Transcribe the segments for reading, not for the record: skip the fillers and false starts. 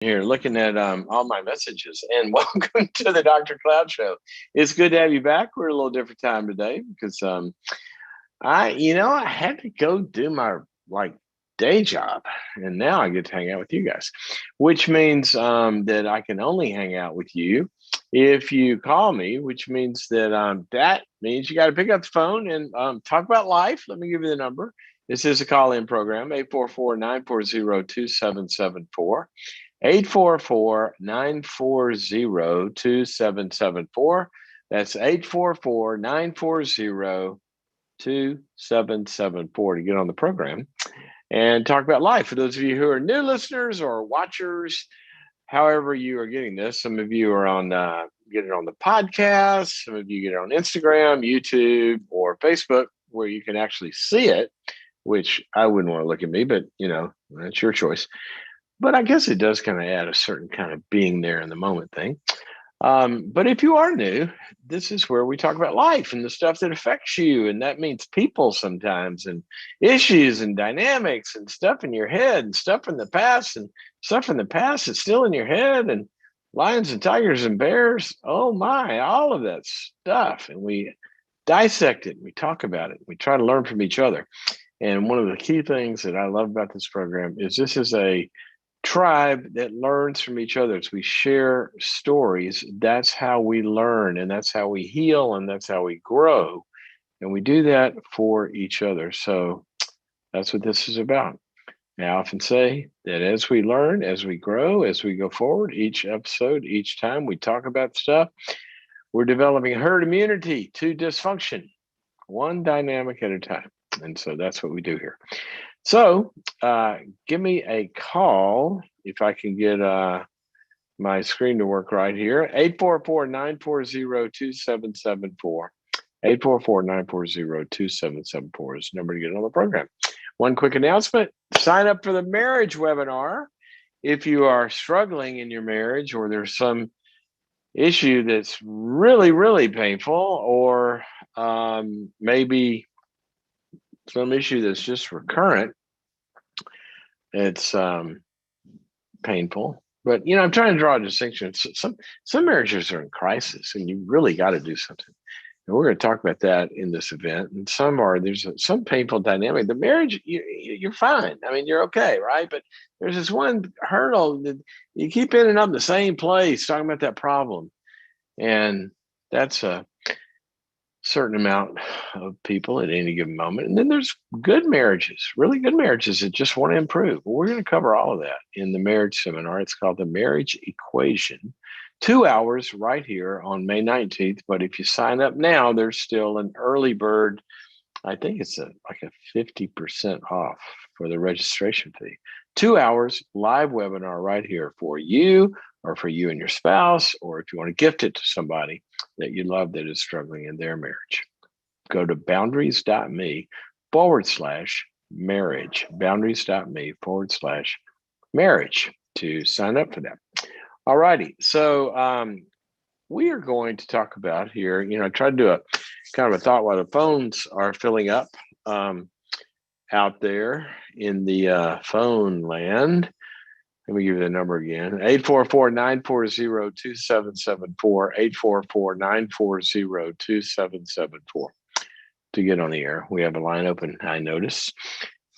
Here looking at all my messages, and welcome to the Dr. Cloud Show. It's good to have you back. We're a little different time today because I had to go do my like day job, and now I get to hang out with you guys, which means that I can only hang out with you if you call me, which means that means you got to pick up the phone and talk about life. Let me give you the number. This is a call-in program, 844-940-2774. 844-940-2774. That's 844-940-2774 to get on the program and talk about life. For those of you who are new listeners or watchers, however you are getting this, some of you are on get it on the podcast, some of you get it on Instagram, YouTube, or Facebook, where you can actually see it, which I wouldn't want to look at me, but that's your choice. But I guess it does kind of add a certain kind of being there in the moment thing. But if you are new, this is where we talk about life and the stuff that affects you. And that means people sometimes, and issues and dynamics and stuff in your head and stuff from the past and stuff from the past that's still in your head, and lions and tigers and bears. Oh my, all of that stuff. And we dissect it. We talk about it. We try to learn from each other. And one of the key things that I love about this program is this is a tribe that learns from each other. As we share stories, that's how we learn, and that's how we heal, and that's how we grow. And we do that for each other. So that's what this is about. I often say that as we learn, as we grow, as we go forward, each episode, each time we talk about stuff, we're developing herd immunity to dysfunction, one dynamic at a time. And so that's what we do here. So give me a call if I can get my screen to work right here. 844-940-2774. 844-940-2774 is the number to get on the program. One quick announcement: sign up for the marriage webinar. If you are struggling in your marriage, or there's some issue that's really, really painful, or maybe some issue that's just recurrent, it's painful. But I'm trying to draw a distinction. Some marriages are in crisis, and you really got to do something. And we're going to talk about that in this event. And there's some painful dynamic. The marriage, you're fine. I mean, you're okay, right? But there's this one hurdle that you keep ending up in the same place talking about that problem, and that's a certain amount of people at any given moment. And then there's good marriages, really good marriages that just want to improve. Well, we're going to cover all of that in the marriage seminar. It's called the Marriage Equation. 2 hours right here on May 19th. But if you sign up now, there's still an early bird. I think it's like a 50% off for the registration fee. 2 hours live webinar right here for you, or for you and your spouse, or if you want to gift it to somebody that you love that is struggling in their marriage. Go to boundaries.me/marriage, boundaries.me/marriage to sign up for that. All righty. So we are going to talk about here, I tried to do a kind of a thought while the phones are filling up out there in the phone land. Let me give you the number again. 844-940-2774, 844-940-2774 to get on the air. We have a line open, I notice.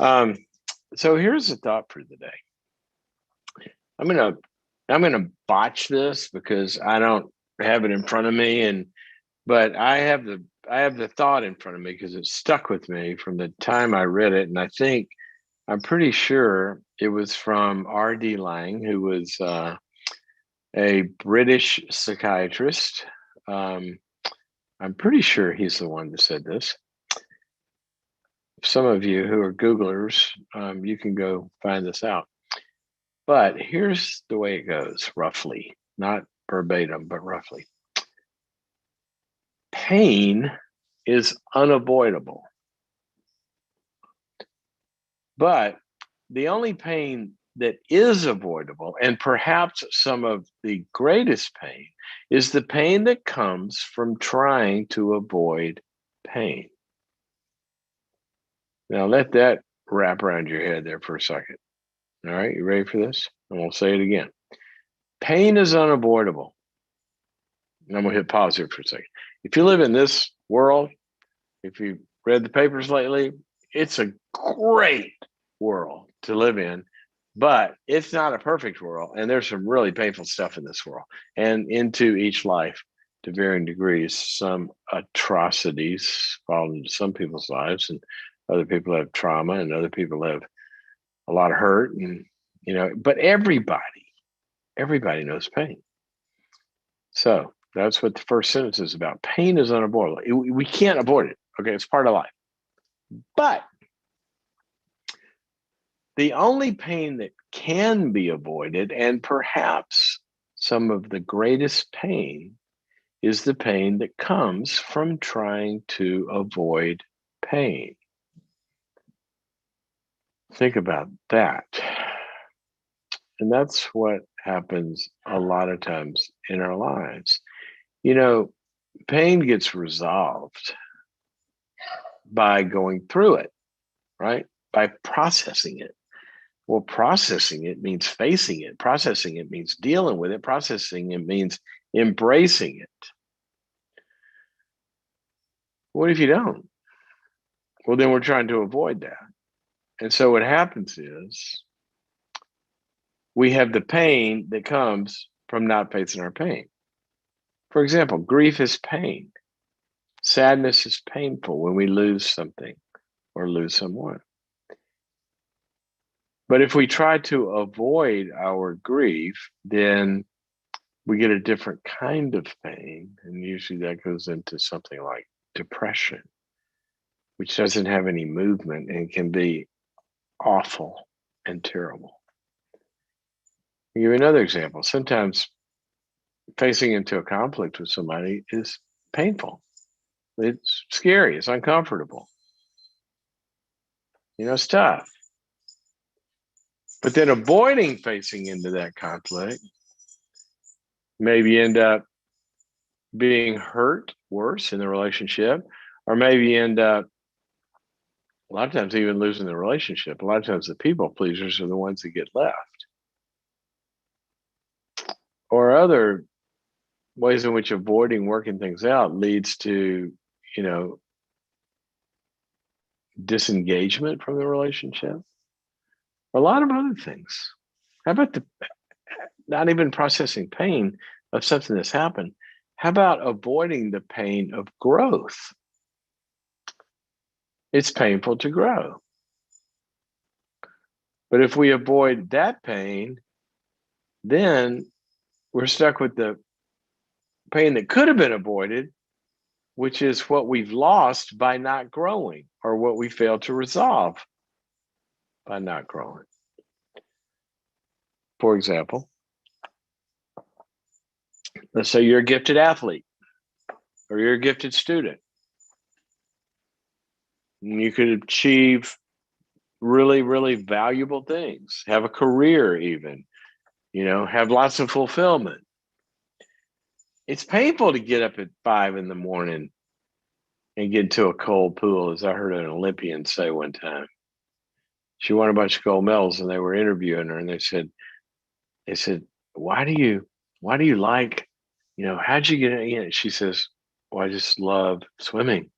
So here's the thought for the day. I'm gonna botch this because I don't have it in front of me, but I have the thought in front of me because it stuck with me from the time I read it, and I'm pretty sure it was from R.D. Laing, who was a British psychiatrist. I'm pretty sure he's the one that said this. Some of you who are Googlers, you can go find this out. But here's the way it goes, roughly, not verbatim, but roughly. Pain is unavoidable. But the only pain that is avoidable, and perhaps some of the greatest pain, is the pain that comes from trying to avoid pain. Now, let that wrap around your head there for a second. All right, you ready for this? And we'll say it again. Pain is unavoidable. And I'm going to hit pause here for a second. If you live in this world, if you've read the papers lately, it's a great world to live in, but it's not a perfect world. And there's some really painful stuff in this world and into each life to varying degrees. Some atrocities fall into some people's lives, and other people have trauma, and other people have a lot of hurt. And, but everybody knows pain. So that's what the first sentence is about. Pain is unavoidable. We can't avoid it. Okay, it's part of life. But the only pain that can be avoided, and perhaps some of the greatest pain, is the pain that comes from trying to avoid pain. Think about that. And that's what happens a lot of times in our lives. Pain gets resolved by going through it, right? By processing it. Well, processing it means facing it. Processing it means dealing with it. Processing it means embracing it. What if you don't? Well, then we're trying to avoid that. And so what happens is we have the pain that comes from not facing our pain. For example, grief is pain. Sadness is painful when we lose something or lose someone. But if we try to avoid our grief, then we get a different kind of pain. And usually that goes into something like depression, which doesn't have any movement and can be awful and terrible. I'll give you another example. Sometimes facing into a conflict with somebody is painful. It's scary. It's uncomfortable. It's tough. But then avoiding facing into that conflict maybe end up being hurt worse in the relationship, or maybe end up a lot of times even losing the relationship. A lot of times the people pleasers are the ones that get left. Or other ways in which avoiding working things out leads to, disengagement from the relationship. A lot of other things. How about not even processing pain of something that's happened? How about avoiding the pain of growth? It's painful to grow. But if we avoid that pain, then we're stuck with the pain that could have been avoided, which is what we've lost by not growing, or what we failed to resolve by not growing. For example, let's say you're a gifted athlete or you're a gifted student. And you could achieve really, really valuable things, have a career even, have lots of fulfillment. It's painful to get up at 5 a.m. and get into a cold pool, as I heard an Olympian say one time. She won a bunch of gold medals, and they were interviewing her, and they said, why do you like, how'd you get in? She says, well, I just love swimming.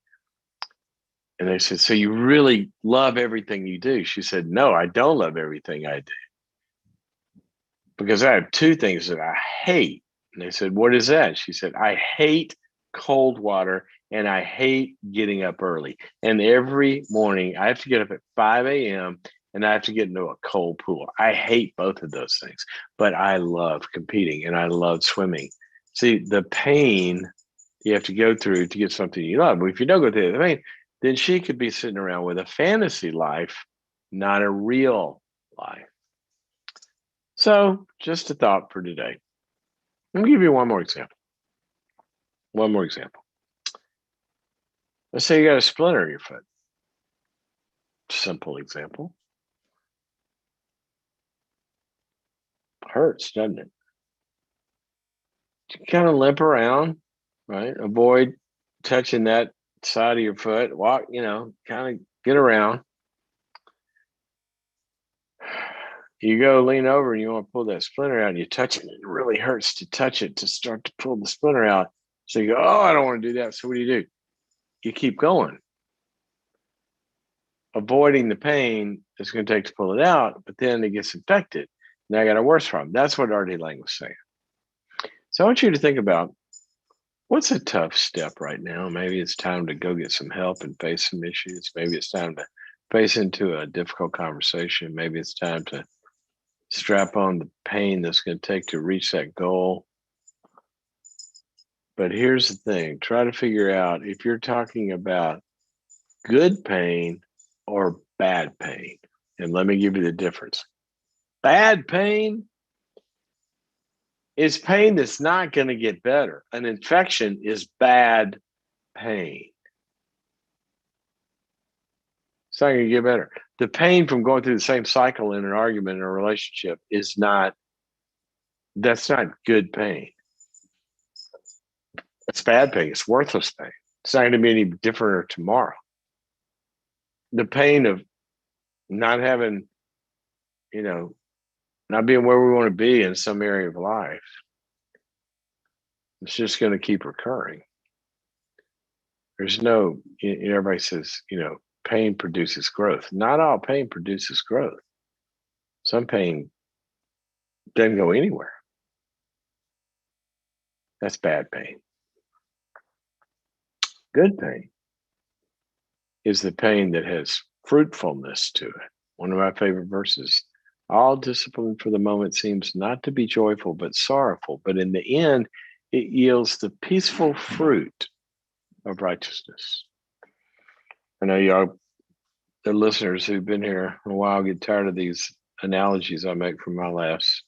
And they said, so you really love everything you do? She said, no, I don't love everything I do, because I have two things that I hate. And they said, what is that? She said, I hate cold water and I hate getting up early. And every morning I have to get up at 5 a.m. and I have to get into a cold pool. I hate both of those things, but I love competing and I love swimming. See, the pain you have to go through to get something you love. But if you don't go through the pain, then she could be sitting around with a fantasy life, not a real life. So just a thought for today. Let me give you one more example. Let's say you got a splinter in your foot. Simple example. Hurts, doesn't it? You kind of limp around, right? Avoid touching that side of your foot. Walk, kind of get around. you go lean over and you want to pull that splinter out and you touch it. And it really hurts to touch it to start to pull the splinter out. So you go, oh, I don't want to do that. So what do? You keep going. Avoiding the pain it's going to take to pull it out, but then it gets infected. Now I got a worse problem. That's what R.D. Lang was saying. So I want you to think about what's a tough step right now. Maybe it's time to go get some help and face some issues. Maybe it's time to face into a difficult conversation. Maybe it's time to strap on the pain that's going to take to reach that goal. But here's the thing, try to figure out if you're talking about good pain or bad pain. And let me give you the difference. Bad pain is pain that's not going to get better. An infection is bad pain. It's not going to get better. The pain from going through the same cycle in an argument in a relationship is not, that's not good pain. It's bad pain. It's worthless pain. It's not going to be any different tomorrow. The pain of not having, not being where we want to be in some area of life, it's just going to keep recurring. There's no, everybody says, pain produces growth. Not all pain produces growth. Some pain doesn't go anywhere. That's bad pain. Good pain is the pain that has fruitfulness to it. One of my favorite verses, all discipline for the moment seems not to be joyful, but sorrowful. But in the end, it yields the peaceful fruit of righteousness. I know y'all, the listeners who've been here a while, get tired of these analogies I make from my last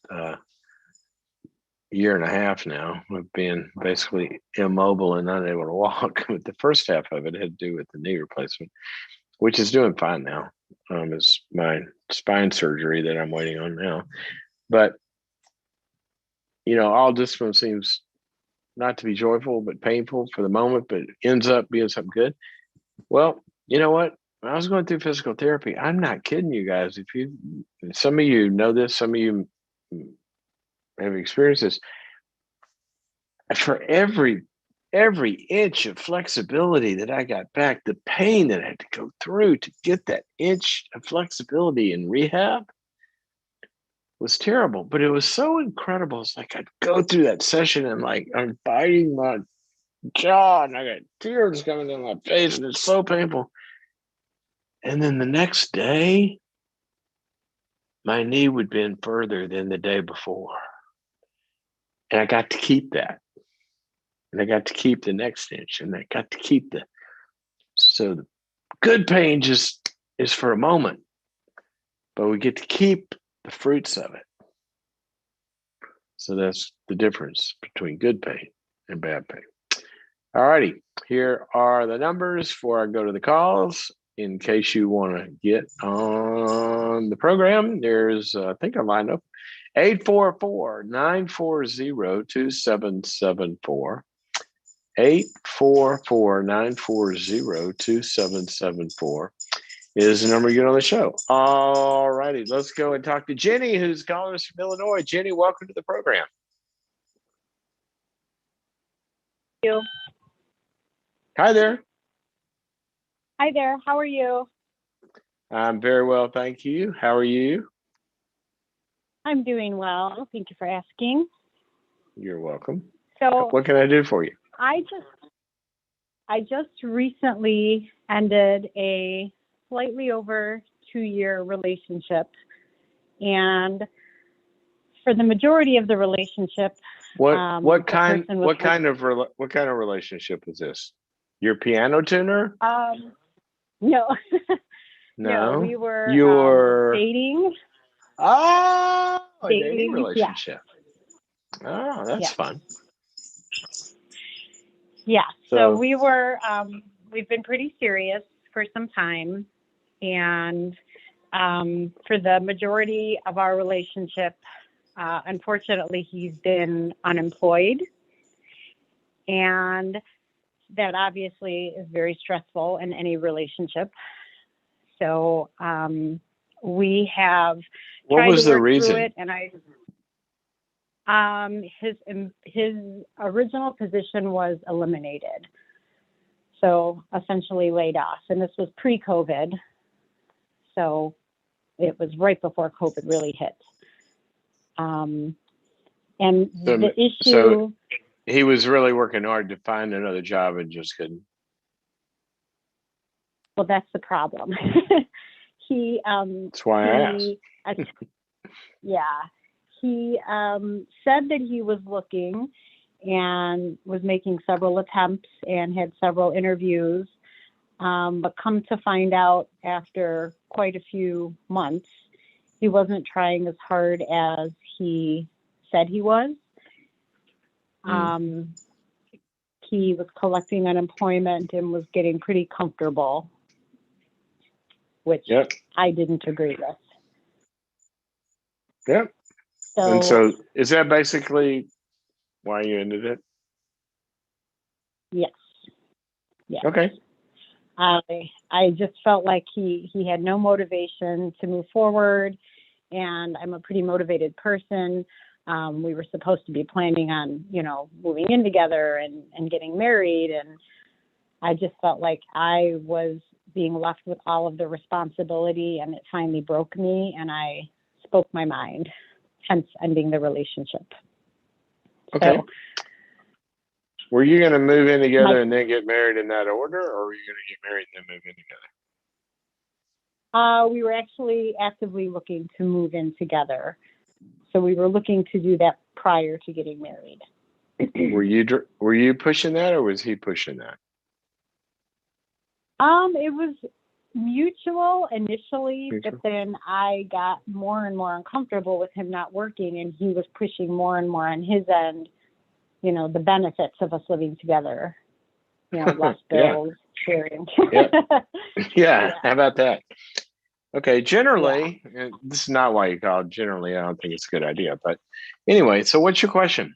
year and a half now of being basically immobile and unable to walk. But the first half of it had to do with the knee replacement, which is doing fine now. It's my spine surgery that I'm waiting on now. But, all discipline seems not to be joyful, but painful for the moment, but ends up being something good. Well, you know what? When I was going through physical therapy, I'm not kidding you guys. Some of you know this, some of you have experienced this. For every inch of flexibility that I got back, the pain that I had to go through to get that inch of flexibility in rehab was terrible. But it was so incredible. It's like I'd go through that session and like I'm biting my jaw and I got tears coming down my face and it's so painful. And then the next day, my knee would bend further than the day before. And I got to keep that. And I got to keep the next inch. And I got to keep so the good pain just is for a moment. But we get to keep the fruits of it. So that's the difference between good pain and bad pain. All righty. Here are the numbers before I go to the calls. In case you want to get on the program, there's, I think, a line up. 844-940-2774. 844-940-2774 is the number you get on the show. All righty. Let's go and talk to Jenny, who's calling us from Illinois. Jenny, welcome to the program. Thank you. Hi there. Hi there. How are you? I'm very well, thank you. How are you? I'm doing well. Thank you for asking. You're welcome. So, what can I do for you? I just recently ended a slightly over 2-year relationship, and for the majority of the relationship, what kind of relationship was this? Your piano tuner? No. No, we were dating. Oh, a dating relationship. Yeah. Oh, that's fun. Yeah. So we were, we've been pretty serious for some time. And for the majority of our relationship, unfortunately, he's been unemployed. And that obviously is very stressful in any relationship. So we have What tried was to the work reason? through it, and his original position was eliminated, so essentially laid off, and this was pre-COVID, so it was right before COVID really hit. And the issue. So he was really working hard to find another job and just couldn't. Well, that's the problem. That's why I asked. Yeah, he said that he was looking and was making several attempts and had several interviews, but come to find out after quite a few months, he wasn't trying as hard as he said he was. He was collecting unemployment and was getting pretty comfortable, which I didn't agree with. Yep. And so is that basically why you ended it? Yes. Yes. Okay. I just felt like he had no motivation to move forward, and I'm a pretty motivated person. We were supposed to be planning on, moving in together and getting married, and I just felt like I was being left with all of the responsibility, and it finally broke me, and I spoke my mind, hence ending the relationship. Okay. So, were you going to move in together and then get married in that order, or were you going to get married and then move in together? We were actually actively looking to move in together. So we were looking to do that prior to getting married. Were you pushing that, or was he pushing that? It was mutual initially, but then I got more and more uncomfortable with him not working, and he was pushing more and more on his end, the benefits of us living together, less bills, sharing. Yeah. How about that? Okay. Generally, and this is not why you called. Generally, I don't think it's a good idea. But anyway, so what's your question?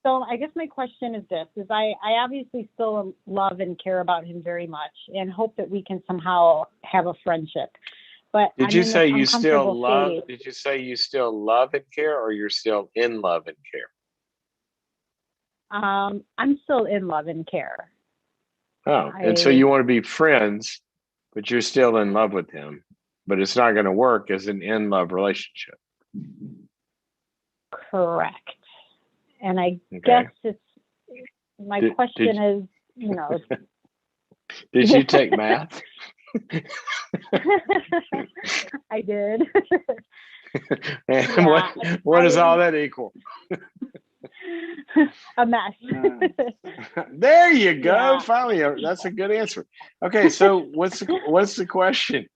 So I guess my question is this, I obviously still love and care about him very much and hope that we can somehow have a friendship. But did you say you still love and care, or you're still in love and care? I'm still in love and care. Oh, and so you want to be friends, but you're still in love with him, but it's not going to work as an in-love relationship. Correct. And I guess my question is, Did you take math? I did. And what does all that equal? A mess. There you go. Yeah. Finally, that's a good answer. Okay, so what's the question?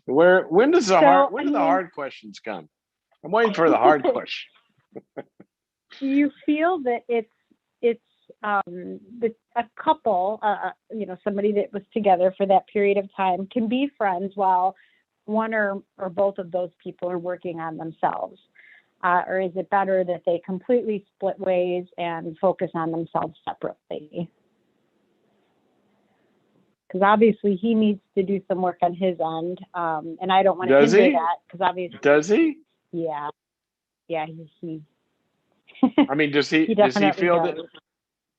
When do the hard questions come? I'm waiting for the hard question. Do you feel that it's a couple, somebody that was together for that period of time can be friends while one or both of those people are working on themselves? Or is it better that they completely split ways and focus on themselves separately? Because obviously he needs to do some work on his end, and I don't want to hinder that. Because obviously, does he? Yeah, he. I mean, does he feel that?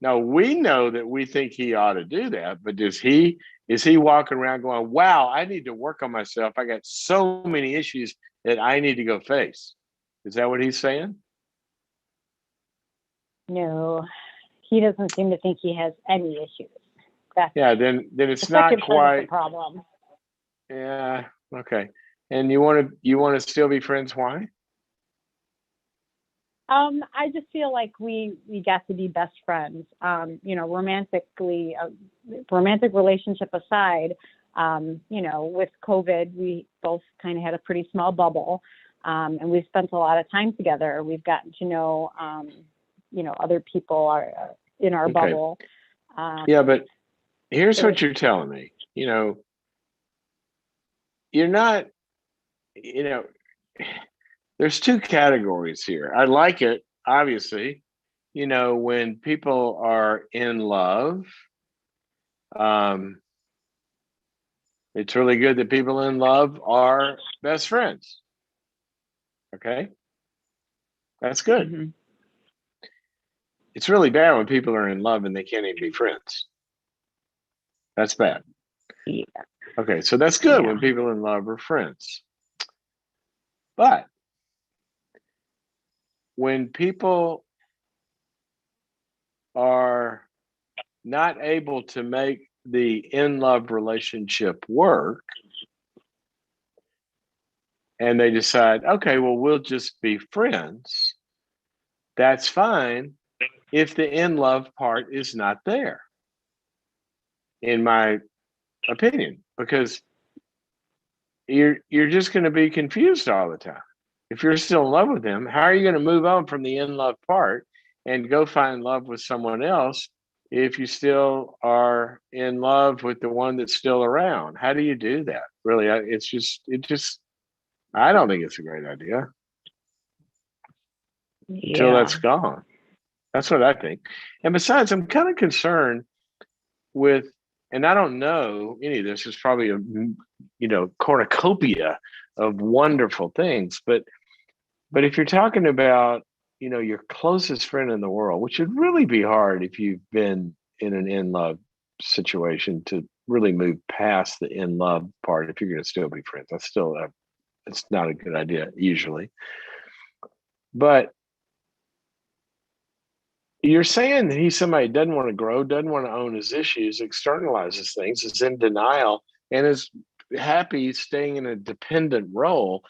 No, we know that we think he ought to do that, but is he walking around going, "Wow, I need to work on myself. I got so many issues that I need to go face"? Is that what he's saying? No, he doesn't seem to think he has any issues. Then it's not quite the problem. Yeah. Okay. And you want to still be friends? Why? I just feel like we got to be best friends. Romantically, romantic relationship aside, with COVID, we both kind of had a pretty small bubble. And we've spent a lot of time together. We've gotten to know, other people are in our bubble. But here's what you're telling me. You're not, there's two categories here. I like it, obviously, when people are in love, It's really good that people in love are best friends. Okay. That's good. Mm-hmm. It's really bad when people are in love and they can't even be friends. That's bad. Yeah. Okay. So that's good Yeah. when people in love are friends. But when people are not able to make the in love relationship work, and they decide, okay, well, we'll just be friends, that's fine if the in love part is not there, in my opinion, because you're just going to be confused all the time. If you're still in love with them, how are you going to move on from the in love part and go find love with someone else if you still are in love with the one that's still around? How do you do that? Really, I don't think it's a great idea until Yeah. that's gone. That's what I think. And besides, I'm kind of concerned with, and I don't know any of this. Is probably a cornucopia of wonderful things, but if you're talking about your closest friend in the world, which would really be hard if you've been in an in love situation to really move past the in love part. If you're going to still be friends, it's not a good idea usually. But you're saying that he's somebody who doesn't want to grow, doesn't want to own his issues, externalizes things, is in denial, and is happy staying in a dependent role.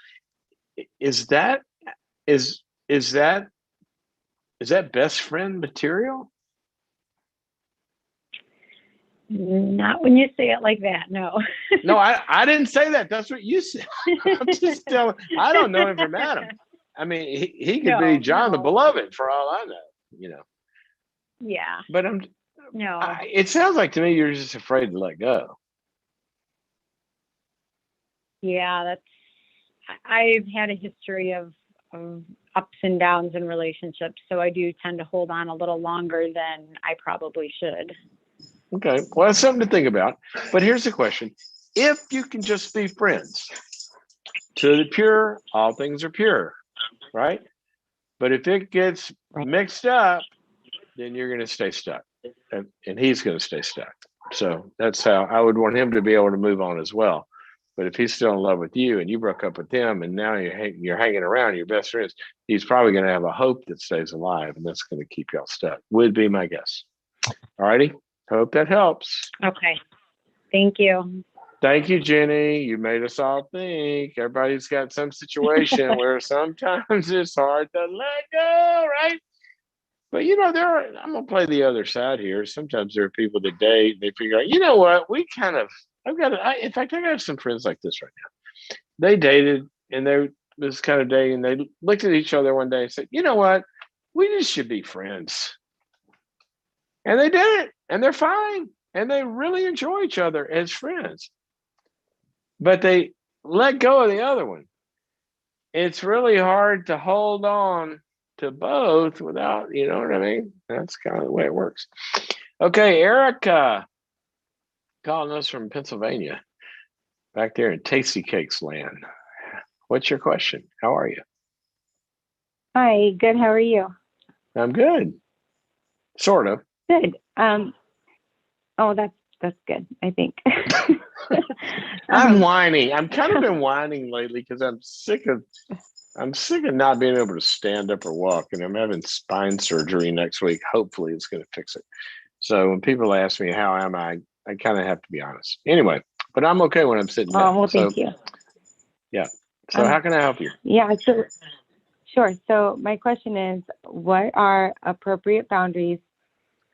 Is that is is that is that best friend material? Not when you say it like that. No. No, I didn't say that. That's what you said. I'm just telling. I don't know him from Adam. I mean, he could be John the Beloved for all I know. Yeah. But it sounds like to me you're just afraid to let go. Yeah, I've had a history of ups and downs in relationships, so I do tend to hold on a little longer than I probably should. Okay, well, that's something to think about. But here's the question: if you can just be friends, to the pure, all things are pure, right? But if it gets mixed up, then you're going to stay stuck, and he's going to stay stuck. So that's how I would want him to be able to move on as well. But if he's still in love with you and you broke up with him and now you're hanging around, your best friends, he's probably going to have a hope that stays alive, and that's going to keep y'all stuck. Would be my guess. All righty. Hope that helps. Okay. Thank you. Thank you, Jenny. You made us all think. Everybody's got some situation where sometimes it's hard to let go, right? But I'm gonna play the other side here. Sometimes there are people that date, they figure out, you know what, in fact, I got some friends like this right now. They dated and they was kind of dating. They looked at each other one day and said, you know what, we just should be friends. And they did it, and they're fine, and they really enjoy each other as friends. But they let go of the other one. It's really hard to hold on to both without, you know what I mean? That's kind of the way it works. Okay, Erica calling us from Pennsylvania, back there in Tasty Cakes land. What's your question? How are you? Hi, good. How are you? I'm good. Sort of. Good. Oh, that's good, I think. I'm whining. I'm kind of been whining lately because I'm sick of not being able to stand up or walk, and I'm having spine surgery next week. Hopefully it's going to fix it. So when people ask me how am I kind of have to be honest. Anyway, but I'm okay when I'm sitting down. Oh, well, thank you. Yeah. So how can I help you? Yeah, sure. So my question is, what are appropriate boundaries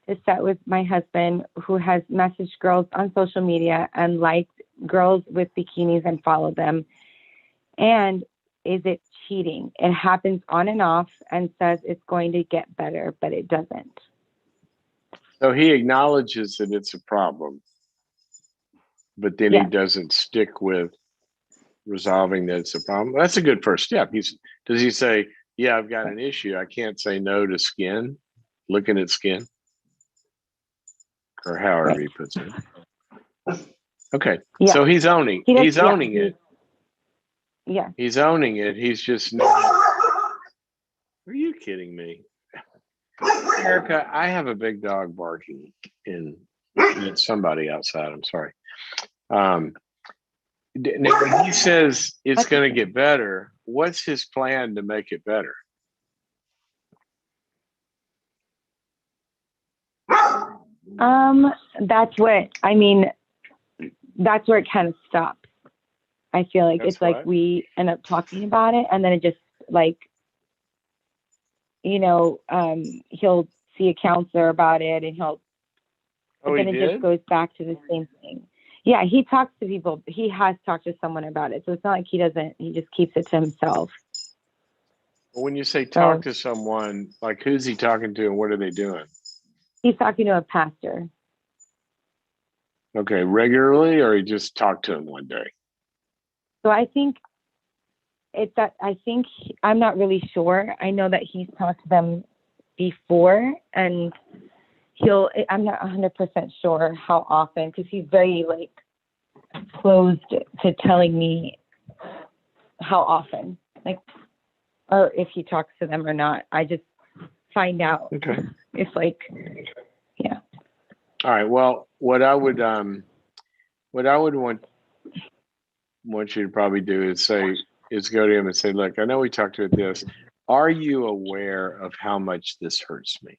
to set with my husband who has messaged girls on social media and liked girls with bikinis and followed them? And is it cheating? It happens on and off and says it's going to get better, but it doesn't. So he acknowledges that it's a problem, but then he doesn't stick with resolving that it's a problem. That's a good first step. Does he say, yeah, I've got an issue. I can't say no to skin, looking at skin, or however he puts it. Okay. Yeah. So he's owning. He's owning it. Yeah. He's owning it. He's just not. Are you kidding me? Erica, I have a big dog barking in somebody outside. I'm sorry. Now, when he says it's going to get better, what's his plan to make it better? That's what I mean. That's where it kind of stops. I feel like it's like we end up talking about it, and then it just like, he'll see a counselor about it, and but then it just goes back to the same thing. Yeah, he talks to people. He has talked to someone about it, so it's not like he doesn't. He just keeps it to himself. When you say talk to someone, like who's he talking to, and what are they doing? He's talking to a pastor. Okay, regularly, or he just talked to him one day? So I think it's that. I'm not really sure. I know that he's talked to them before, and I'm not 100% sure how often, because he's very like closed to telling me how often, like, or if he talks to them or not. I just find out. Okay. It's like, yeah. All right. Well, what I would want you to probably do is go to him and say, look, I know we talked about this. Are you aware of how much this hurts me?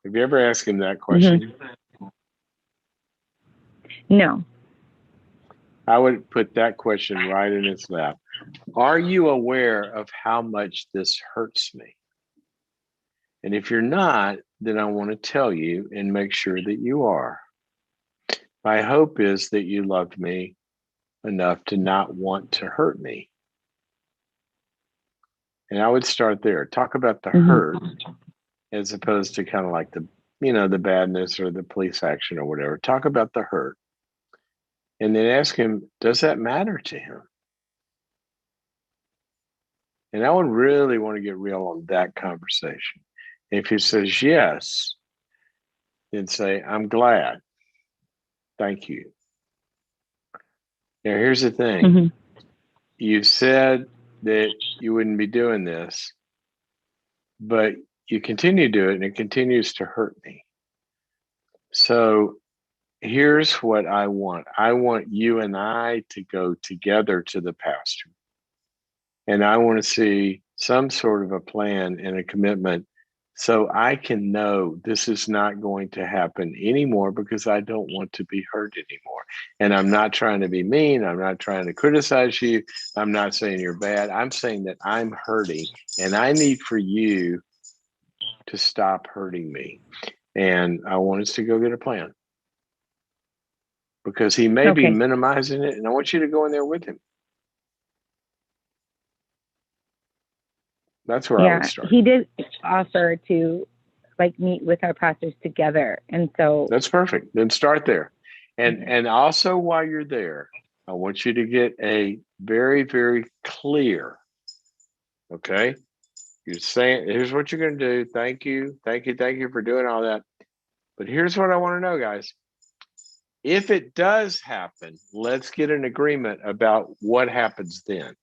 Have you ever asked him that question? Mm-hmm. No. I would put that question right in his lap. Are you aware of how much this hurts me? And if you're not, then I want to tell you and make sure that you are. My hope is that you loved me enough to not want to hurt me. And I would start there. Talk about the hurt as opposed to kind of like the badness or the police action or whatever. Talk about the hurt. And then ask him, does that matter to him? And I would really want to get real on that conversation. If he says yes, then say, I'm glad. Thank you. Now, here's the thing. Mm-hmm. You said that you wouldn't be doing this, but you continue to do it and it continues to hurt me. So here's what I want. I want you and I to go together to the pastor. And I want to see some sort of a plan and a commitment so I can know this is not going to happen anymore, because I don't want to be hurt anymore. And I'm not trying to be mean. I'm not trying to criticize you. I'm not saying you're bad. I'm saying that I'm hurting and I need for you to stop hurting me. And I want us to go get a plan, because he may be minimizing it, and I want you to go in there with him. That's where I would start. He did offer to like meet with our pastors together. And so that's perfect. Then start there. And also while you're there, I want you to get a very, very clear, okay? You're saying, here's what you're going to do. Thank you. Thank you. Thank you for doing all that. But here's what I want to know, guys. If it does happen, let's get an agreement about what happens then.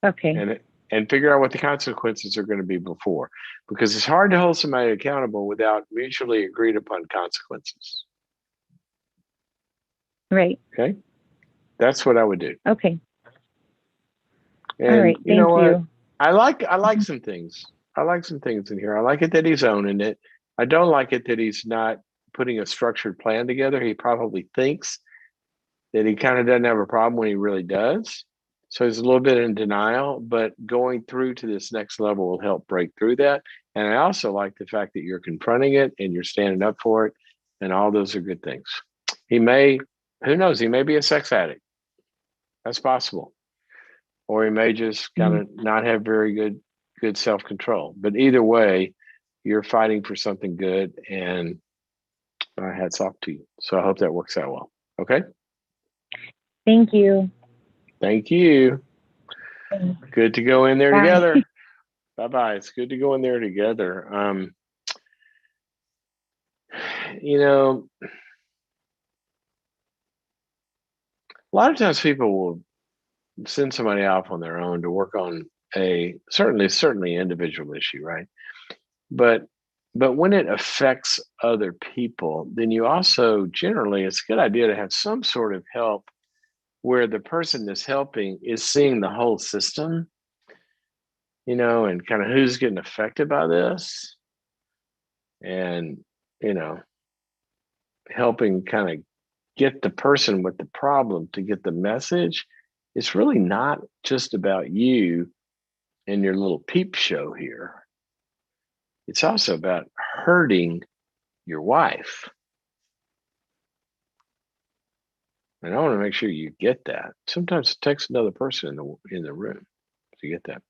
Okay. And figure out what the consequences are going to be before, because it's hard to hold somebody accountable without mutually agreed upon consequences. Right. Okay. That's what I would do. Okay. And all right. You know what? You. I like some things. I like some things in here. I like it that he's owning it. I don't like it that he's not putting a structured plan together. He probably thinks that he kind of doesn't have a problem when he really does. So he's a little bit in denial, but going through to this next level will help break through that. And I also like the fact that you're confronting it and you're standing up for it. And all those are good things. He may, who knows, he may be a sex addict. That's possible. Or he may just kind of not have very good self-control. But either way, you're fighting for something good, and my hat's off to you. So I hope that works out well. Okay? Thank you. Thank you. Good to go in there together. Bye-bye. It's good to go in there together. You know, a lot of times people will send somebody off on their own to work on a certainly individual issue, right? But when it affects other people, then you also generally it's a good idea to have some sort of help where the person that's helping is seeing the whole system, and kind of who's getting affected by this, and you know, helping kind of get the person with the problem to get the message. It's really not just about you and your little peep show here. It's also about hurting your wife. And I want to make sure you get that. Sometimes it takes another person in the room to get that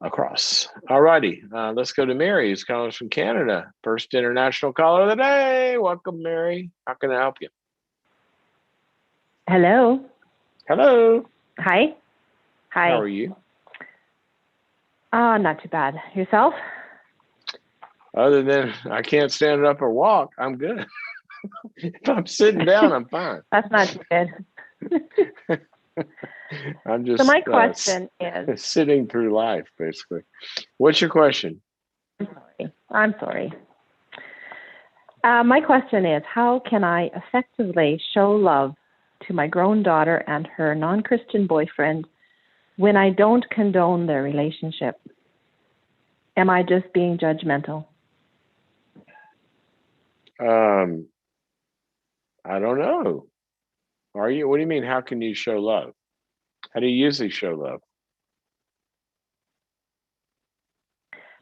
across. All righty. Let's go to Mary, who's calling us from Canada. First international caller of the day. Welcome, Mary. How can I help you? Hello. Hello. Hi. Hi. How are you? Not too bad. Yourself? Other than I can't stand up or walk, I'm good. If I'm sitting down, I'm fine. That's not too good. I'm just So my question is sitting through life, basically. What's your question? I'm sorry. My question is, how can I effectively show love to my grown daughter and her non-Christian boyfriend when I don't condone their relationship? Am I just being judgmental? I don't know. Are you? What do you mean? How can you show love? How do you usually show love?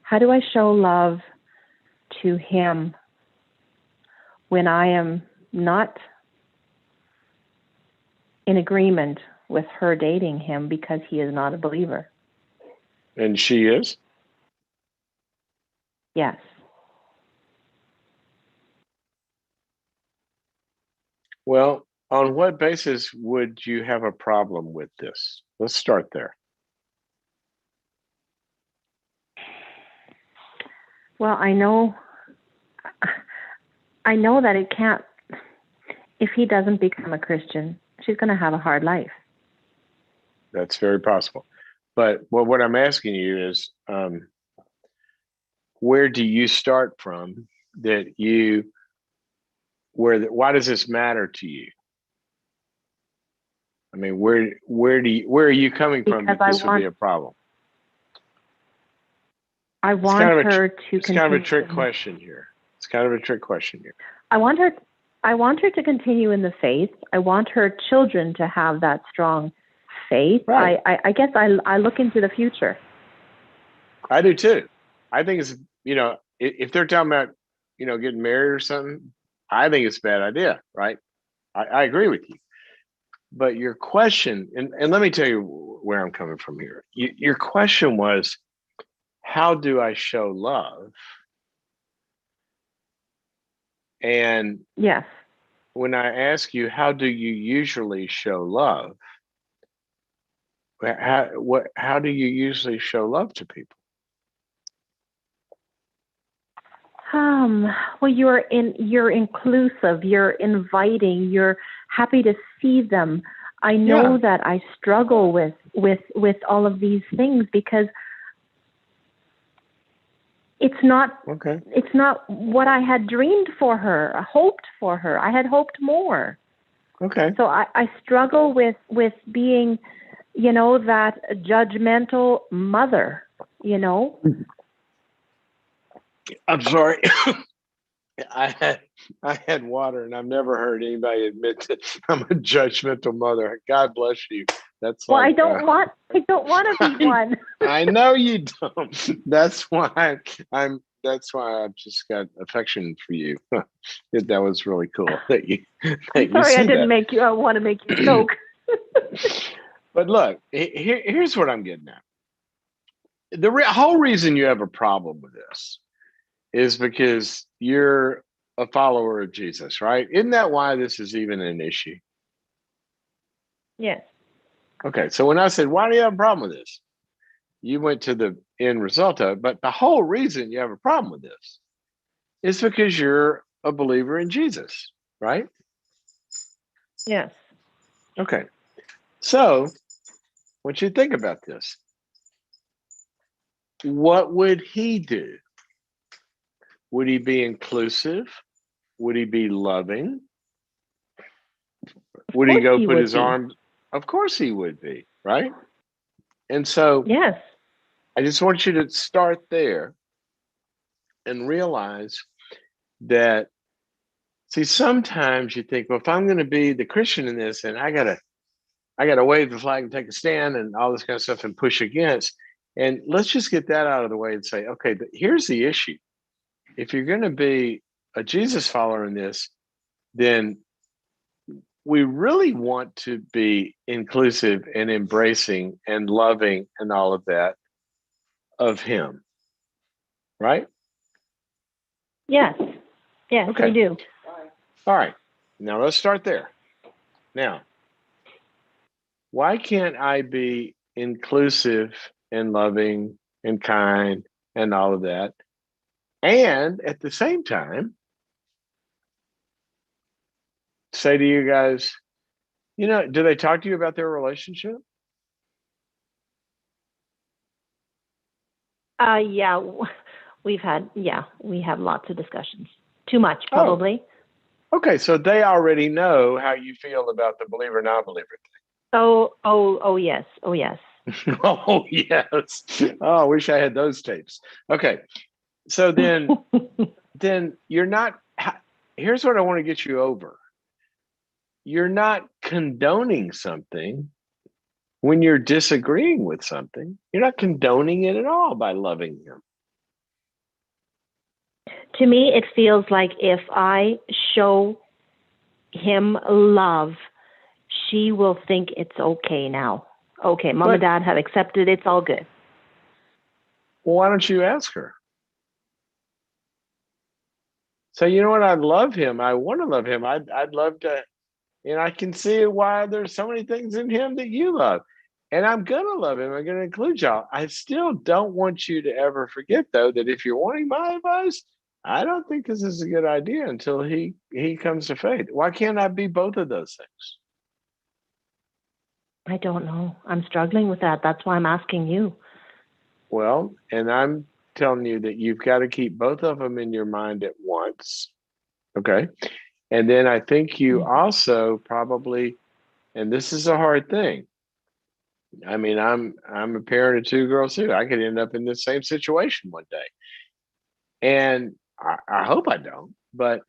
How do I show love to him when I am not in agreement with her dating him because he is not a believer? And she is? Yes. Well, on what basis would you have a problem with this? Let's start there. Well, I know that it can't, if he doesn't become a Christian, she's going to have a hard life. That's very possible. But what I'm asking you is, where do you start from why does this matter to you? I mean, where are you coming from that this would be a problem? I want her to continue. It's kind of a trick question here. I want her to continue in the faith. I want her children to have that strong faith. Right. I guess I look into the future. I do too. I think it's, if they're talking about, getting married or something, I think it's a bad idea, right? I agree with you. But your question, and let me tell you where I'm coming from here. Your question was, how do I show love? And yes, when I ask you, how do you usually show love? How do you usually show love to people? Well, you're inclusive, you're inviting, you're happy to see them. I know that I struggle with all of these things because it's not what I had dreamed for her, hoped for her. I had hoped more. Okay. So I struggle with being, that judgmental mother, I'm sorry. I had water, and I've never heard anybody admit that I'm a judgmental mother. God bless you. That's well, I don't want to be one. I know you don't. That's why I've just got affection for you. That was really cool that you. I'm sorry, I didn't make you. I want to make you choke. But look, here's what I'm getting at. The whole reason you have a problem with this is because you're a follower of Jesus, right? Isn't that why this is even an issue? Yes. Okay, so when I said, why do you have a problem with this? You went to the end result of it, but the whole reason you have a problem with this is because you're a believer in Jesus, right? Yes. Okay. So, I want you to think about this. What would he do? Would he be inclusive? Would he be loving? Would he go put his arms? Of course he would be, right? And so, yes, I just want you to start there and realize that, see, sometimes you think, well, if I'm going to be the Christian in this, and I gotta wave the flag and take a stand and all this kind of stuff and push against. And let's just get that out of the way and say, okay, here's the issue. If you're going to be a Jesus follower in this, then we really want to be inclusive and embracing and loving and all of that of him, right? yes, Okay. we do. All right. Now let's start there. Now, why can't I be inclusive and loving and kind and all of that? And at the same time, say to you guys, do they talk to you about their relationship? Yeah, we have lots of discussions. Too much, probably. Oh, okay, so they already know how you feel about the believer non-believer thing. Oh, yes. Oh, yes. Oh, yes. Oh, I wish I had those tapes. Okay, so then you're not. Here's what I want to get you over. You're not condoning something when you're disagreeing with something. You're not condoning it at all by loving him. To me, it feels like if I show him love, she will think it's okay now. Okay, Mom and Dad have accepted, it's all good. Well, why don't you ask her? So, you know what? I'd love him. I want to love him. I'd love to, I can see why there's so many things in him that you love. And I'm going to love him. I'm going to include y'all. I still don't want you to ever forget, though, that if you're wanting my advice, I don't think this is a good idea until he comes to faith. Why can't I be both of those things? I don't know. I'm struggling with that. That's why I'm asking you. Well, and I'm telling you that you've got to keep both of them in your mind at once. Okay. And then I think you also probably, and this is a hard thing. I mean, I'm a parent of two girls too. I could end up in the same situation one day. And I hope I don't, but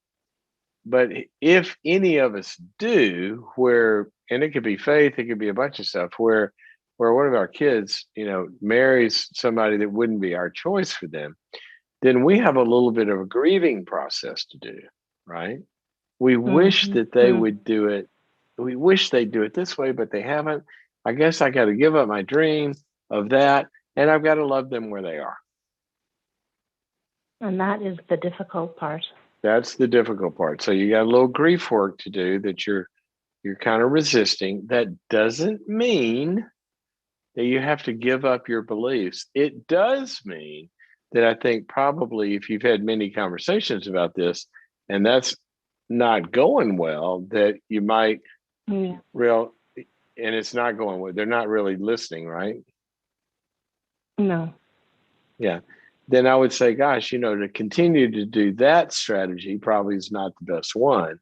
if any of us do, and it could be faith, it could be a bunch of stuff, where one of our kids, marries somebody that wouldn't be our choice for them, then we have a little bit of a grieving process to do, right? We wish that they would do it. We wish they'd do it this way, but they haven't. I guess I got to give up my dream of that, and I've got to love them where they are. And that is the difficult part. That's the difficult part. So you got a little grief work to do that you're kind of resisting. That doesn't mean that you have to give up your beliefs. It does mean that I think probably if you've had many conversations about this and that's not going well, that you might and it's not going well. They're not really listening, right? No. Yeah. Then I would say, gosh, to continue to do that strategy probably is not the best one.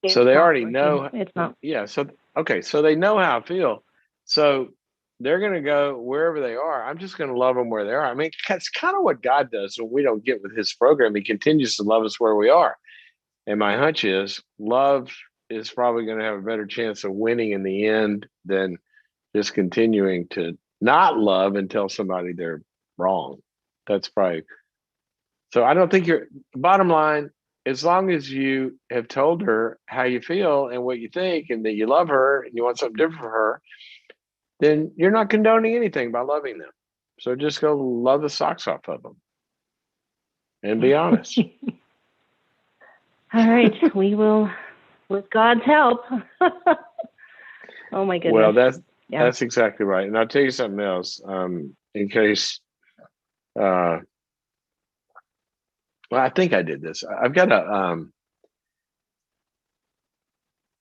So they already know. It's not. Yeah. So, okay. So they know how I feel. So they're going to go wherever they are. I'm just going to love them where they are. I mean, that's kind of what God does when we don't get with his program. He continues to love us where we are. And my hunch is love is probably going to have a better chance of winning in the end than just continuing to not love and tell somebody they're wrong. That's probably. So I don't think bottom line, as long as you have told her how you feel and what you think and that you love her and you want something different for her, then you're not condoning anything by loving them. So just go love the socks off of them and be honest. All right. We will, with God's help. Oh my goodness. Well, that's exactly right. And I'll tell you something else, in case well, I think I did this. I've got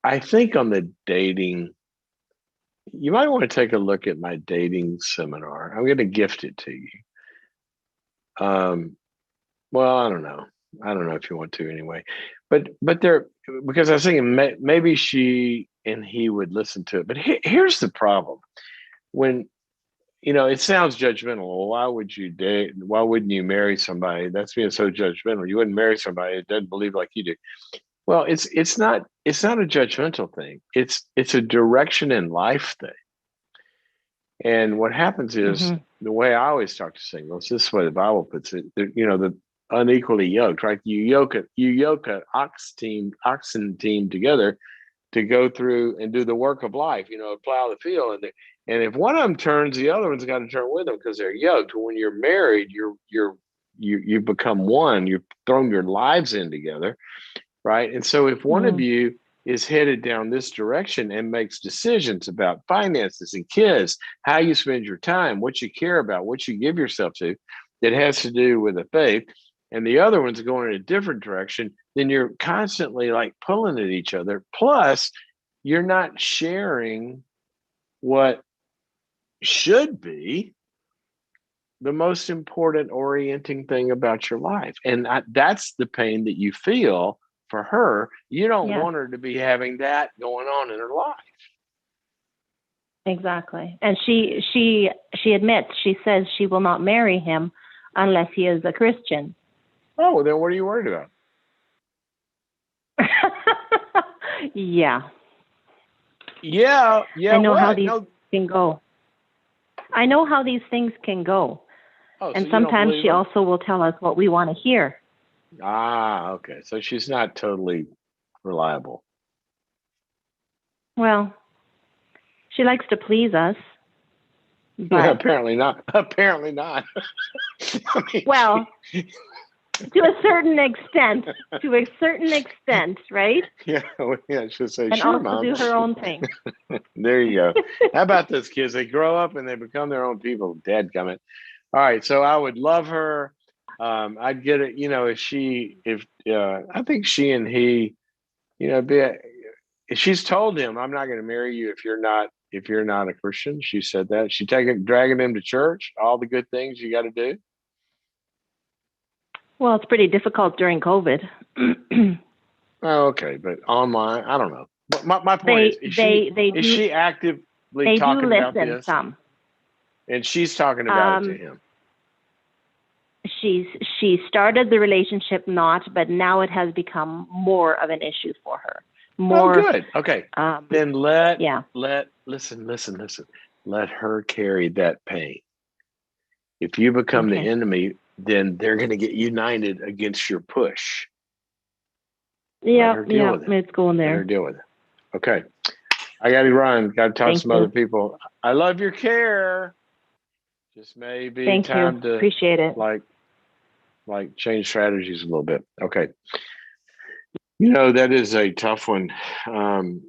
I think on the dating, you might want to take a look at my dating seminar. I'm going to gift it to you. Well, I don't know. I don't know if you want to anyway, but there, because I was thinking maybe she and he would listen to it. But here's the problem: when it sounds judgmental. Well, why would you date? Why wouldn't you marry somebody? That's being so judgmental. You wouldn't marry somebody that doesn't believe like you do. Well, it's not a judgmental thing. It's a direction in life thing. And what happens is the way I always talk to singles. This is the way the Bible puts it. The unequally yoked, right? You yoke a oxen team together to go through and do the work of life. Plow the field, and if one of them turns, the other one's got to turn with them because they're yoked. When you're married, you become one. You've thrown your lives in together, right? And so if one of you is headed down this direction and makes decisions about finances and kids, how you spend your time, what you care about, what you give yourself to, that has to do with the faith, and the other one's going in a different direction, then you're constantly like pulling at each other. Plus, you're not sharing what should be the most important orienting thing about your life. And that's the pain that you feel for her. You don't want her to be having that going on in her life. Exactly. And she admits, she says she will not marry him unless he is a Christian. Oh, well, then what are you worried about? Yeah. I know how these can go. I know how these things can go. Oh, and so sometimes she also will tell us what we want to hear. Ah, okay. So she's not totally reliable. Well, she likes to please us. But yeah, apparently not. Apparently not. I mean, well, to a certain extent. To a certain extent, right? Yeah, she'll say, and sure, also Mom. do her own thing. There you go. How about those kids? They grow up and they become their own people. Dadgummit. All right, so I would love her. I'd get it. I think she and he, she's told him, I'm not going to marry you if you're not a Christian. She said that. She dragging him to church, all the good things you got to do. Well, it's pretty difficult during COVID. Oh, okay, but online, I don't know. But my point is she actively talking about this? Some. And she's talking about it to him. She started the relationship not, but now it has become more of an issue for her. More. Oh, good. Okay. Then listen. Let her carry that pain. If you become the enemy, then they're going to get united against your push. Yeah, it's going there. Let her deal with it. Okay. I got to run. Got to talk to some other people. I love your care. Just maybe time to appreciate it. Like change strategies a little bit. Okay. That is a tough one. And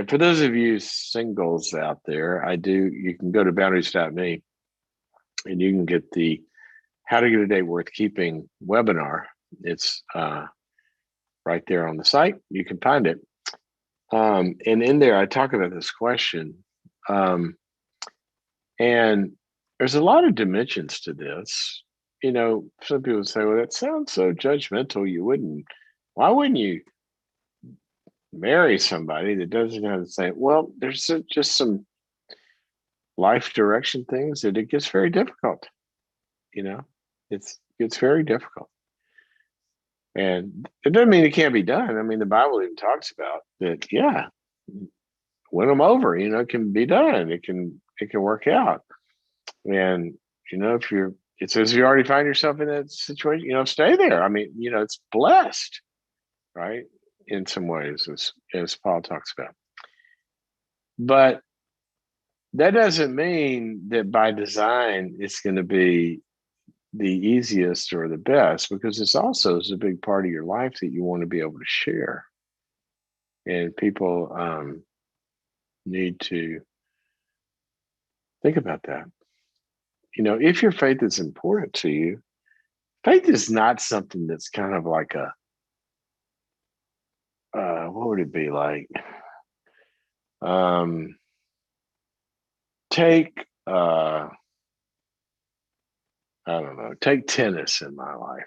for those of you singles out there, you can go to boundaries.me and you can get the How to Get a Date Worth Keeping webinar. It's right there on the site. You can find it. And in there, I talk about this question. And there's a lot of dimensions to this. Some people say, well, that sounds so judgmental. Why wouldn't you marry somebody that doesn't have the same? Well, there's just some life direction things that it gets very difficult. It's very difficult. And it doesn't mean it can't be done. I mean, the Bible even talks about that. Yeah, win them over. It can be done. It can work out. And it says you already find yourself in that situation, stay there. I mean, it's blessed, right? In some ways, as Paul talks about. But that doesn't mean that by design it's going to be the easiest or the best, because it's also a big part of your life that you want to be able to share. And people need to think about that. If your faith is important to you, Faith is not something that's kind of like a, what would it be like? Take, I don't know, take tennis in my life.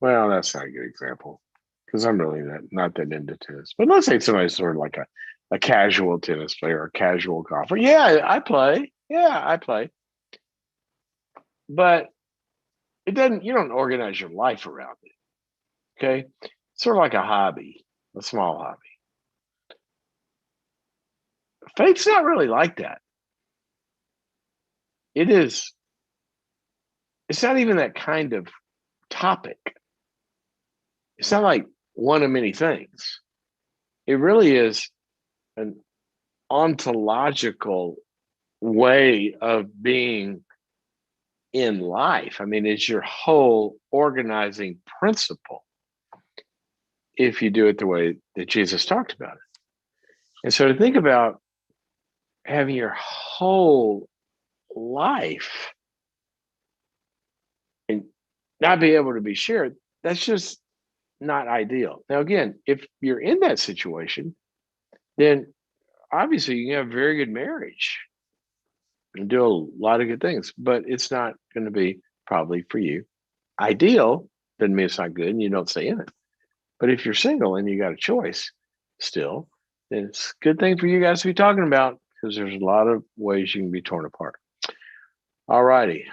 Well, that's not a good example because I'm really not that into tennis. But let's say somebody's sort of like a casual tennis player or a casual golfer. Yeah, I play. Yeah, I play. But it doesn't, you don't organize your life around it. Okay. Sort of like a hobby, a small hobby. Faith's not really like that. It is, it's not even that kind of topic. It's not like one of many things. It really is an ontological way of being in life. I mean, it's your whole organizing principle if you do it the way that Jesus talked about it. And so to think about having your whole life and not be able to be shared, that's just not ideal. Now, again, if you're in that situation, then obviously you can have a very good marriage and do a lot of good things, but it's not going to be probably for you. Ideal doesn't mean it's not good and you don't stay in it. But if you're single and you got a choice still, then it's a good thing for you guys to be talking about because there's a lot of ways you can be torn apart. All righty.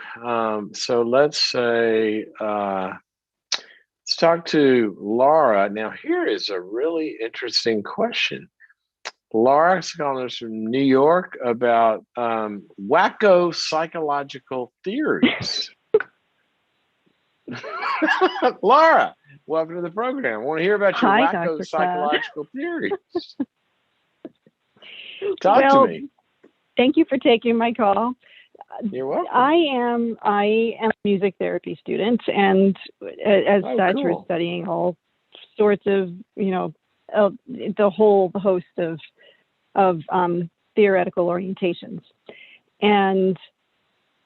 So let's say, let's talk to Laura. Now, here is a really interesting question. Laura's calling us from New York about wacko psychological theories. Laura, welcome to the program. I want to hear about your wacko psychological theories. Talk to me. Thank you for taking my call. You're welcome. I am a music therapy student, and as such, cool. we're studying all sorts of, the whole host of theoretical orientations. And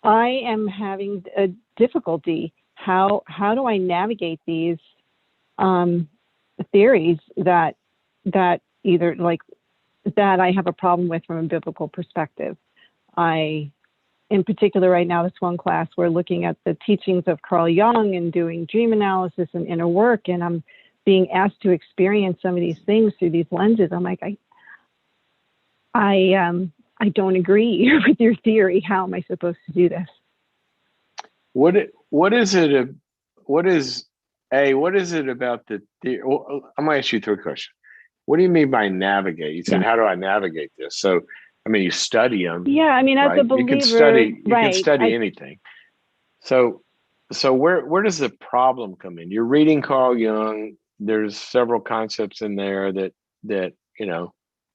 I am having a difficulty. How do I navigate these theories that either like that I have a problem with from a biblical perspective? In particular, right now, this one class, we're looking at the teachings of Carl Jung and doing dream analysis and inner work, and I'm being asked to experience some of these things through these lenses. I'm like, I don't agree with your theory. How am I supposed to do this? What is it about the theory? Well, I'm gonna ask you three questions. What do you mean by navigate? You said, how do I navigate this? So, I mean, you study them. Yeah, I mean, as right? a believer, you can study anything. So where does the problem come in? You're reading Carl Jung. There's several concepts in there that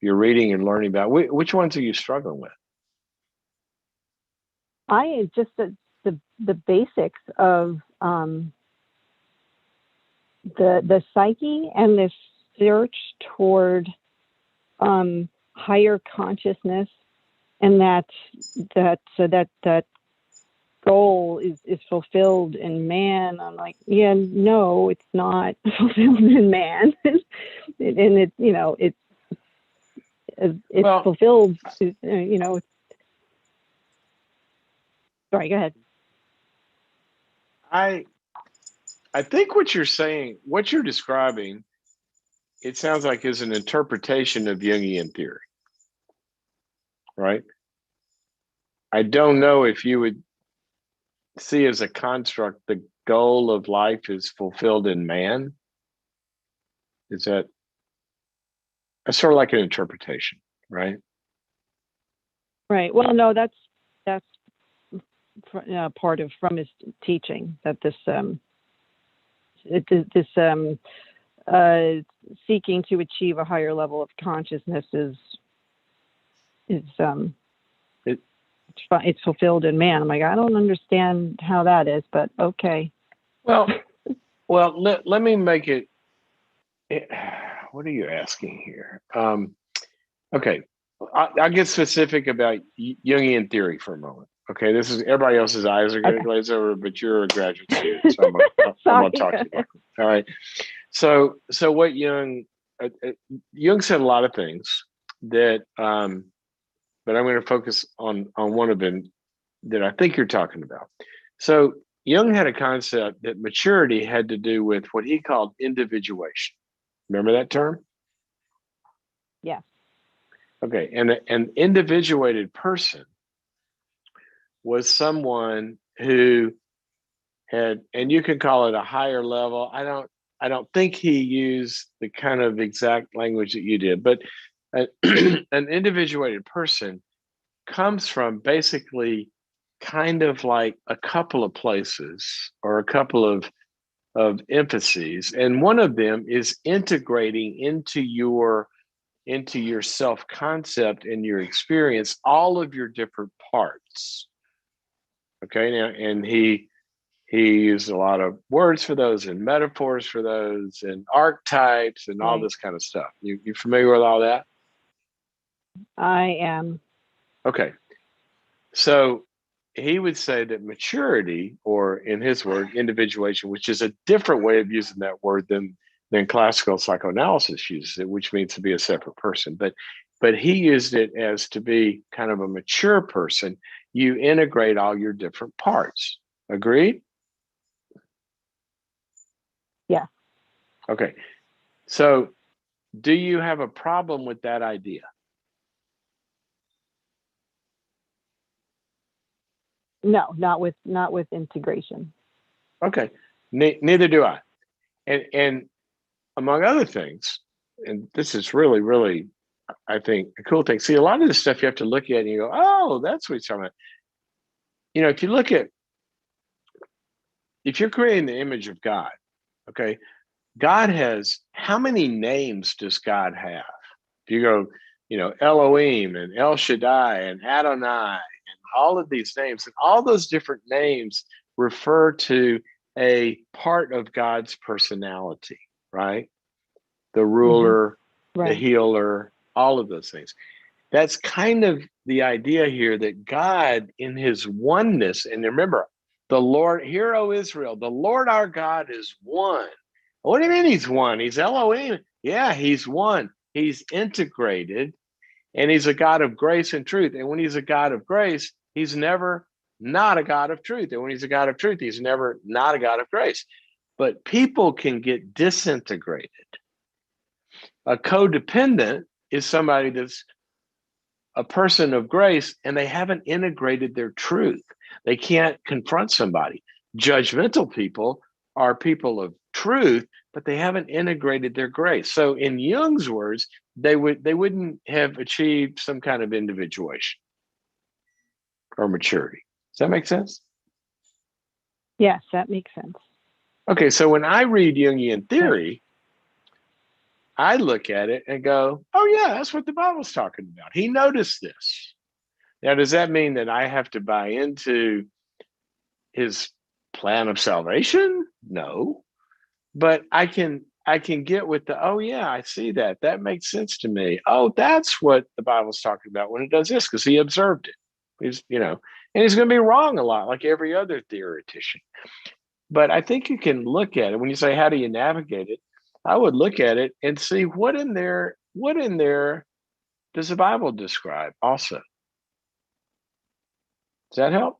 you're reading and learning about. Which ones are you struggling with? Just the basics of the psyche and this search toward higher consciousness, and that goal is fulfilled in man. I'm like, yeah, no, it's not fulfilled in man, and it's fulfilled. Sorry, go ahead. I think what you're saying, what you're describing, it sounds like is an interpretation of Jungian theory, right? I don't know if you would see as a construct the goal of life is fulfilled in man. Is that's sort of like an interpretation, right? Right. Well, no, that's part of from his teaching, that this seeking to achieve a higher level of consciousness it's fulfilled in man. I'm like, I don't understand how that is, but okay. Well, let me make it. What are you asking here? Okay, I'll get specific about Jungian theory for a moment. Okay, this is everybody else's eyes are going to glaze over, but you're a graduate student, so I'm going to talk to you about it. All right. So what Jung said a lot of things that, but I'm going to focus on one of them that I think you're talking about. So Jung had a concept that maturity had to do with what he called individuation. Remember that term? Yeah. Okay, and an individuated person was someone who had, and you can call it a higher level. I don't think he used the kind of exact language that you did, but an individuated person comes from basically kind of like a couple of places or a couple of emphases, and one of them is integrating into your self concept and your experience all of your different parts. Okay, now, and he used a lot of words for those and metaphors for those and archetypes and all this kind of stuff. You familiar with all that? I am. Okay. So he would say that maturity, or in his word, individuation, which is a different way of using that word than classical psychoanalysis uses it, which means to be a separate person. But he used it as to be kind of a mature person. You integrate all your different parts. Agreed? Yeah. Okay. So do you have a problem with that idea? No, not with integration. Okay. Neither do I. And among other things, and this is really, really, I think, a cool thing. See, a lot of this stuff you have to look at and you go, oh, that's what he's talking about. You know, if you're creating the image of God, okay, God has, how many names does God have? If you go, Elohim and El Shaddai and Adonai and all of these names, and all those different names refer to a part of God's personality, right? The ruler, Right. the healer, all of those things. That's kind of the idea here, that God in his oneness, and remember, the Lord, hear, O Israel, the Lord our God is one. What do you mean he's one? He's Elohim. Yeah, he's one. He's integrated, and he's a God of grace and truth. And when he's a God of grace, he's never not a God of truth. And when he's a God of truth, he's never not a God of grace. But people can get disintegrated. A codependent is somebody that's a person of grace and they haven't integrated their truth. They can't confront somebody. Judgmental people are people of truth, but they haven't integrated their grace. So in Jung's words, they wouldn't have achieved some kind of individuation or maturity. Does that make sense? Yes, that makes sense. Okay, so when I read Jungian theory, I look at it and go, oh yeah, that's what the Bible's talking about. He noticed this. Now, does that mean that I have to buy into his plan of salvation? No. But I can get with the, oh yeah, I see that. That makes sense to me. Oh, that's what the Bible's talking about when it does this, because he observed it. He's, and he's going to be wrong a lot, like every other theoretician. But I think you can look at it when you say, how do you navigate it? I would look at it and see what in there does the Bible describe also. Does that help?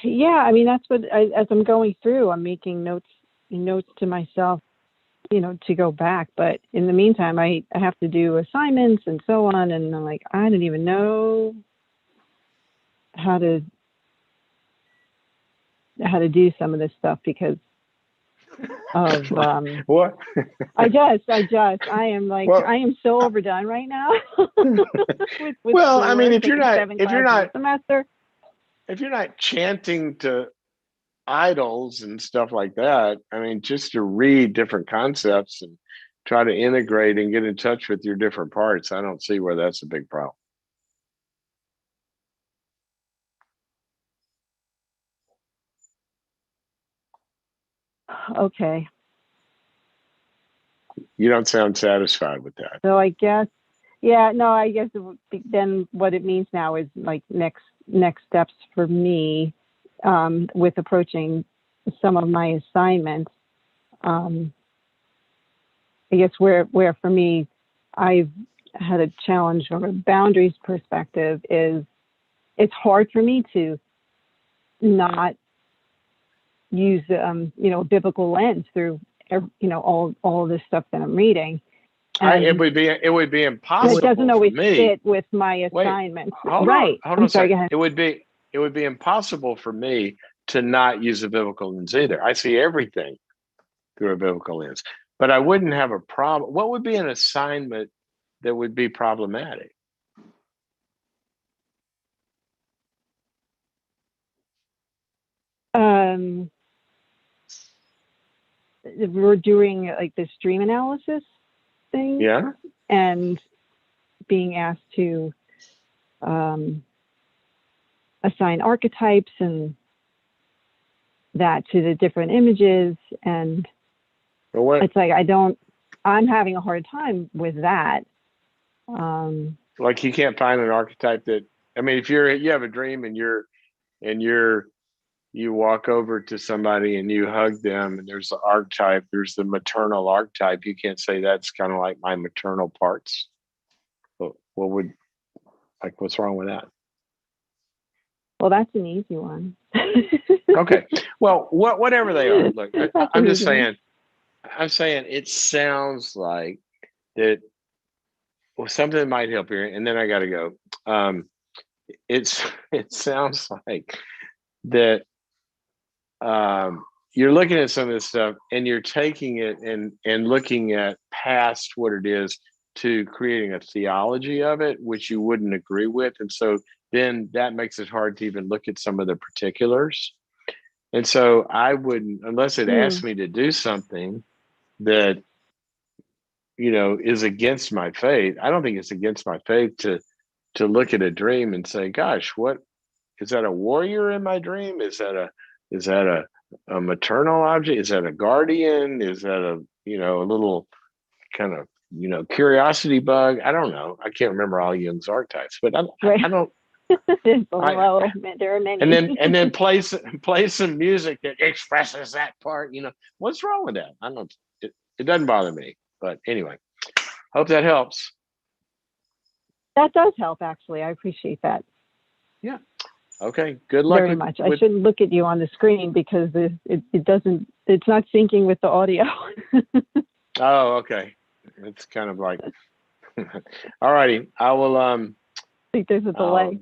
Yeah, I mean, that's what as I'm going through, I'm making notes to myself, to go back. But in the meantime, I have to do assignments and so on, and I'm like, I don't even know how to do some of this stuff because of what? I am like, well, I am so overdone right now. with well, I mean, if you're not semester. If you're not chanting to idols and stuff like that, I mean, just to read different concepts and try to integrate and get in touch with your different parts, I don't see where that's a big problem. Okay. You don't sound satisfied with that. So I guess, Yeah, no, I guess then what it means now is like next steps for me with approaching some of my assignments. I guess where for me, I've had a challenge from a boundaries perspective is it's hard for me to not use a biblical lens through all of this stuff that I'm reading. It would be impossible. It doesn't always for me. fit with my assignments. Right. Hold on a second. It would be impossible for me to not use a biblical lens either. I see everything through a biblical lens, but I wouldn't have a problem. What would be an assignment that would be problematic? We're doing like this dream analysis thing. Yeah. And being asked to assign archetypes and that to the different images. And it's like, I'm having a hard time with that. Like you can't find an archetype that, I mean, if you have a dream and you walk over to somebody and you hug them and there's the archetype, there's the maternal archetype, you can't say that's kind of like my maternal parts. What's wrong with that? Well, that's an easy one. Okay. Well, whatever they are, look, I'm just saying, it sounds like that. Well, something that might help here, and then I got to go. It sounds like that you're looking at some of this stuff and you're taking it and looking at past what it is to creating a theology of it, which you wouldn't agree with. And so then that makes it hard to even look at some of the particulars. And so I wouldn't, unless it asked me to do something that, is against my faith. I don't think it's against my faith to look at a dream and say, gosh, what is that, a warrior in my dream? Is that a maternal object? Is that a guardian? Is that a little kind of, curiosity bug? I don't know. I can't remember all Jung's archetypes, but I don't. There are many. And then play some music that expresses that part. What's wrong with that? I don't. It doesn't bother me. But anyway, hope that helps. That does help, actually. I appreciate that. Yeah. Okay. Good luck. Very much. I shouldn't look at you on the screen because it doesn't. It's not syncing with the audio. Oh, okay. It's kind of like. All righty. I will. I think there's a delay.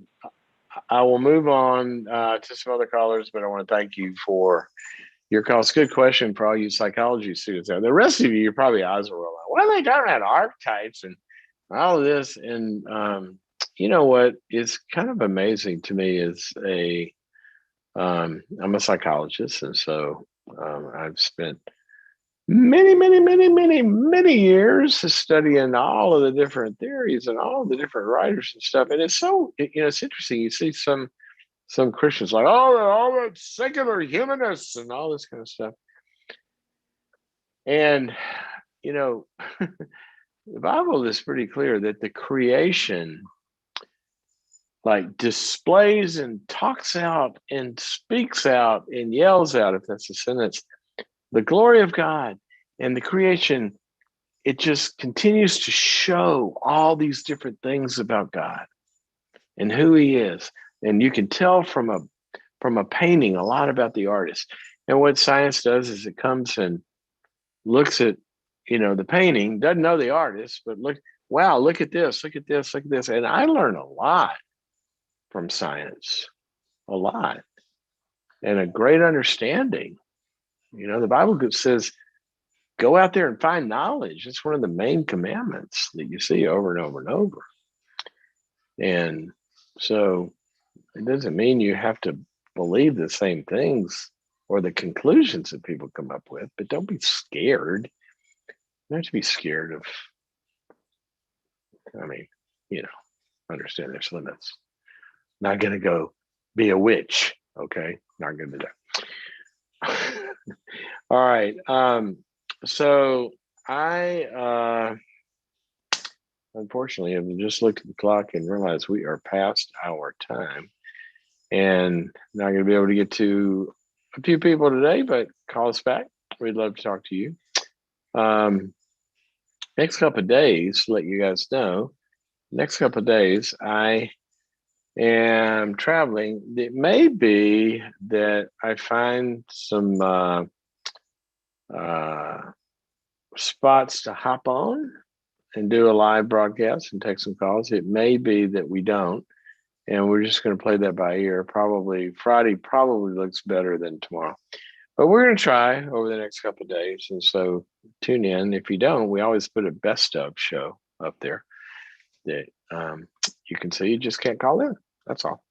I will move on to some other callers, but I want to thank you for your call. It's a good question for all you psychology students out there. The rest of you, you're probably eyes are rolling. What are they talking about? Archetypes and all of this. And you know what is kind of amazing to me is I'm a psychologist. And so I've spent many years studying all of the different theories and all the different writers and stuff. And it's so, it's interesting. You see some Christians like, all the secular humanists and all this kind of stuff. And, the Bible is pretty clear that the creation displays and talks out and speaks out and yells out, if that's a sentence, the glory of God. And the creation, it just continues to show all these different things about God and who he is. And you can tell from a painting a lot about the artist. And what science does is it comes and looks at, the painting, doesn't know the artist, but look at this. And I learn a lot from science, a lot, and a great understanding. The Bible says, go out there and find knowledge. It's one of the main commandments that you see over and over and over. And so it doesn't mean you have to believe the same things or the conclusions that people come up with, but don't be scared. You don't have to be scared of, understand there's limits. Not going to go be a witch. Okay. Not going to do that. All right. So I unfortunately, I've just looked at the clock and realized we are past our time. And not going to be able to get to a few people today, but call us back. We'd love to talk to you. Next couple of days, let you guys know, next couple of days, I am traveling. It may be that I find some spots to hop on and do a live broadcast and take some calls. It may be that we don't. And we're just going to play that by ear. Probably Friday probably looks better than tomorrow. But we're going to try over the next couple of days. And so tune in. If you don't, we always put a best of show up there that you can see. You just can't call in. That's all.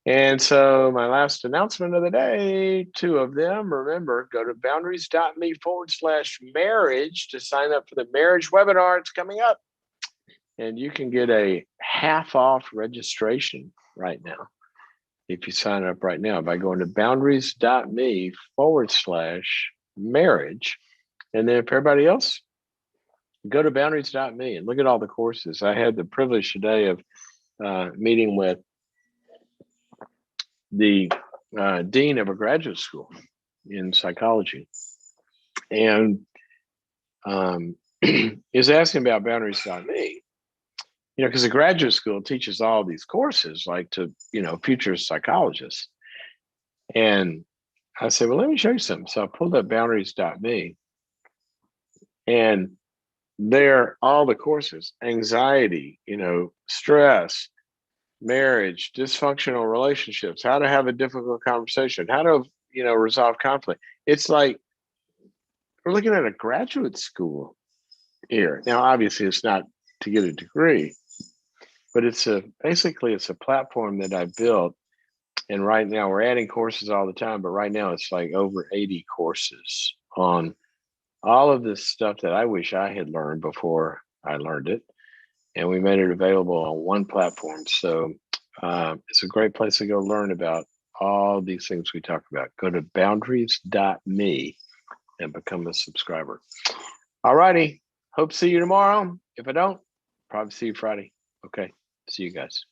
And so my last announcement of the day, 2 of them. Remember, go to boundaries.me/marriage to sign up for the marriage webinar. It's coming up. And you can get a half off registration right now if you sign up right now by going to boundaries.me/marriage. And then for everybody else, go to boundaries.me and look at all the courses. I had the privilege today of meeting with the dean of a graduate school in psychology. And is asking about boundaries.me. Because the graduate school teaches all these courses, like to, future psychologists. And I said, well, let me show you something. So I pulled up boundaries.me. And there, all the courses, anxiety, stress, marriage, dysfunctional relationships, how to have a difficult conversation, how to, resolve conflict. It's like we're looking at a graduate school here. Now, obviously, it's not to get a degree, but it's a platform that I built. And right now we're adding courses all the time, but right now it's like over 80 courses on all of this stuff that I wish I had learned before I learned it. And we made it available on one platform. So it's a great place to go learn about all these things we talk about. Go to boundaries.me and become a subscriber. All righty. Hope to see you tomorrow. If I don't, probably see you Friday. Okay. See you guys.